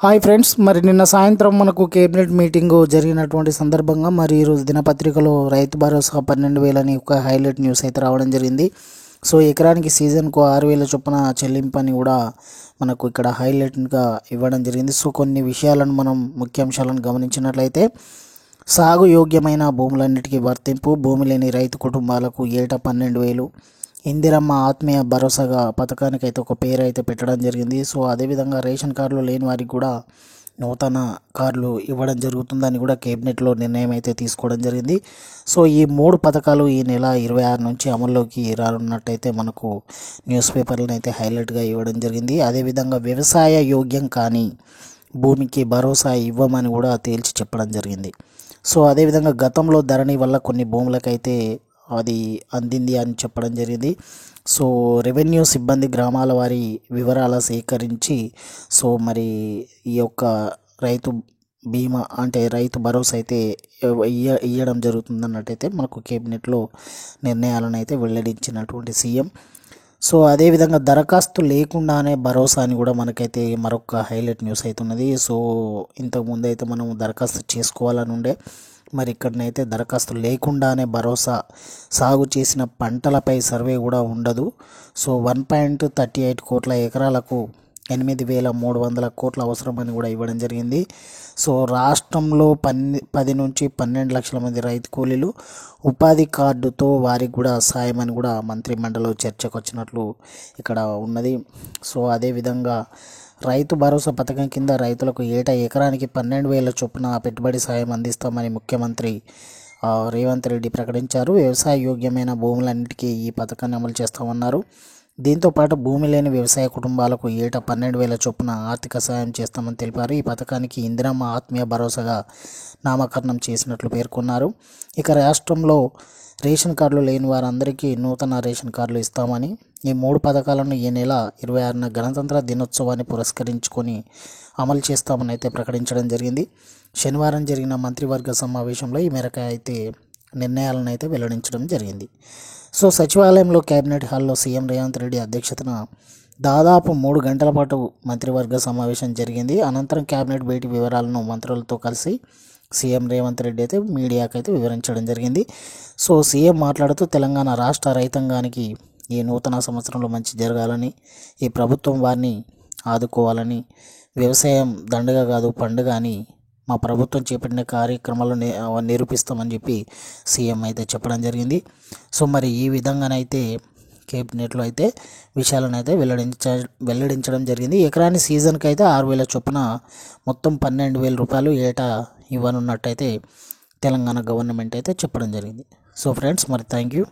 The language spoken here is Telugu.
హాయ్ ఫ్రెండ్స్, మరి నిన్న సాయంత్రం మనకు కేబినెట్ మీటింగు జరిగినటువంటి సందర్భంగా మరి ఈరోజు దినపత్రికలో రైతు భరోసా 12,000 అని ఒక హైలైట్ న్యూస్ అయితే రావడం జరిగింది. సో ఎకరానికి సీజన్కు 6,000 చొప్పున చెల్లింపు అని కూడా మనకు ఇక్కడ హైలైట్గా ఇవ్వడం జరిగింది. సో కొన్ని విషయాలను మనం ముఖ్యాంశాలను గమనించినట్లయితే సాగు యోగ్యమైన భూములన్నిటికీ వర్తింపు, భూమి లేని రైతు కుటుంబాలకు ఏటా 12,000, ఇందిరమ్మ ఆత్మీయ భరోసాగా పథకానికి అయితే ఒక పేరు అయితే పెట్టడం జరిగింది. సో అదేవిధంగా రేషన్ కార్డులు లేని వారికి కూడా నూతన కార్డులు ఇవ్వడం జరుగుతుందని కూడా కేబినెట్లో నిర్ణయం అయితే తీసుకోవడం జరిగింది. సో ఈ 3 పథకాలు ఈ నెల 26 నుంచి అమల్లోకి రానున్నట్టయితే మనకు న్యూస్ పేపర్లను అయితే హైలైట్గా ఇవ్వడం జరిగింది. అదేవిధంగా వ్యవసాయ యోగ్యం కానీ భూమికి భరోసా ఇవ్వమని కూడా తేల్చి చెప్పడం జరిగింది. సో అదేవిధంగా గతంలో ధరణి వల్ల కొన్ని భూములకైతే అది అందింది అని చెప్పడం జరిగింది. సో రెవెన్యూ సిబ్బంది గ్రామాల వారి వివరాల సేకరించి సో మరి ఈ యొక్క రైతు బీమా అంటే రైతు భరోసా అయితే ఇవ్వడం జరుగుతుందన్నట్టయితే మనకు కేబినెట్లో నిర్ణయాలను అయితే వెల్లడించినటువంటి సీఎం. సో అదేవిధంగా దరఖాస్తు లేకుండానే భరోసా అని కూడా మనకైతే మరొక హైలైట్ న్యూస్ అవుతున్నది. సో ఇంతకుముందు అయితే మనం దరఖాస్తు చేసుకోవాలని ఉండే, మరి ఇక్కడనైతే దరఖాస్తు లేకుండానే భరోసా, సాగు చేసిన పంటలపై సర్వే కూడా ఉండదు. సో 1.38 కోట్ల ఎకరాలకు 8,300 కోట్ల అవసరమని కూడా ఇవ్వడం జరిగింది. సో రాష్ట్రంలో 10 నుంచి 12 లక్షల మంది రైతు కూలీలు ఉపాధి కార్డుతో వారికి కూడా సాయమని కూడా మంత్రి మండలిలో చర్చకు వచ్చినట్లు ఇక్కడ ఉన్నది. సో అదేవిధంగా రైతు భరోసా పథకం కింద రైతులకు ఏటా ఎకరానికి 12,000 చొప్పున పెట్టుబడి సాయం అందిస్తామని ముఖ్యమంత్రి రేవంత్ రెడ్డి ప్రకటించారు. వ్యవసాయ యోగ్యమైన భూములన్నిటికీ ఈ పథకాన్ని అమలు చేస్తామన్నారు. దీంతోపాటు భూమి లేని వ్యవసాయ కుటుంబాలకు ఏటా 12,000 చొప్పున ఆర్థిక సాయం చేస్తామని తెలిపారు. ఈ పథకానికి ఇందిరమ్మ ఆత్మీయ భరోసాగా నామకరణం చేసినట్లు పేర్కొన్నారు. ఇక రాష్ట్రంలో రేషన్ కార్డులు లేని వారందరికీ నూతన రేషన్ కార్డులు ఇస్తామని, ఈ 3 పథకాలను ఈ నెల 26న గణతంత్ర దినోత్సవాన్ని పురస్కరించుకొని అమలు చేస్తామని అయితే ప్రకటించడం జరిగింది. శనివారం జరిగిన మంత్రివర్గ సమావేశంలో ఈ మేరకు అయితే నిర్ణయాలను అయితే వెల్లడించడం జరిగింది. సో సచివాలయంలో కేబినెట్ హాల్లో సీఎం రేవంత్ రెడ్డి అధ్యక్షతన దాదాపు 3 గంటల పాటు మంత్రివర్గ సమావేశం జరిగింది. అనంతరం కేబినెట్ భేటీ వివరాలను మంత్రులతో కలిసి సీఎం రేవంత్ రెడ్డి అయితే మీడియాకు అయితే వివరించడం జరిగింది. సో సీఎం మాట్లాడుతూ తెలంగాణ రాష్ట్ర రైతాంగానికి ఈ నూతన సంవత్సరంలో మంచి జరగాలని, ఈ ప్రభుత్వం వారిని ఆదుకోవాలని, వ్యవసాయం దండగ కాదు పండుగ అని మా ప్రభుత్వం చేపట్టిన కార్యక్రమాలు నిరూపిస్తామని చెప్పి సీఎం అయితే చెప్పడం జరిగింది. సో మరి ఈ విధంగానైతే కేబినెట్లో అయితే విషయాలను అయితే వెల్లడించడం జరిగింది. ఎకరాని సీజన్కి అయితే 6,000 చొప్పున మొత్తం 12,000 రూపాయలు ఏటా ఇవ్వనున్నట్టయితే తెలంగాణ గవర్నమెంట్ అయితే చెప్పడం జరిగింది. సో ఫ్రెండ్స్, మరి థ్యాంక్ యూ.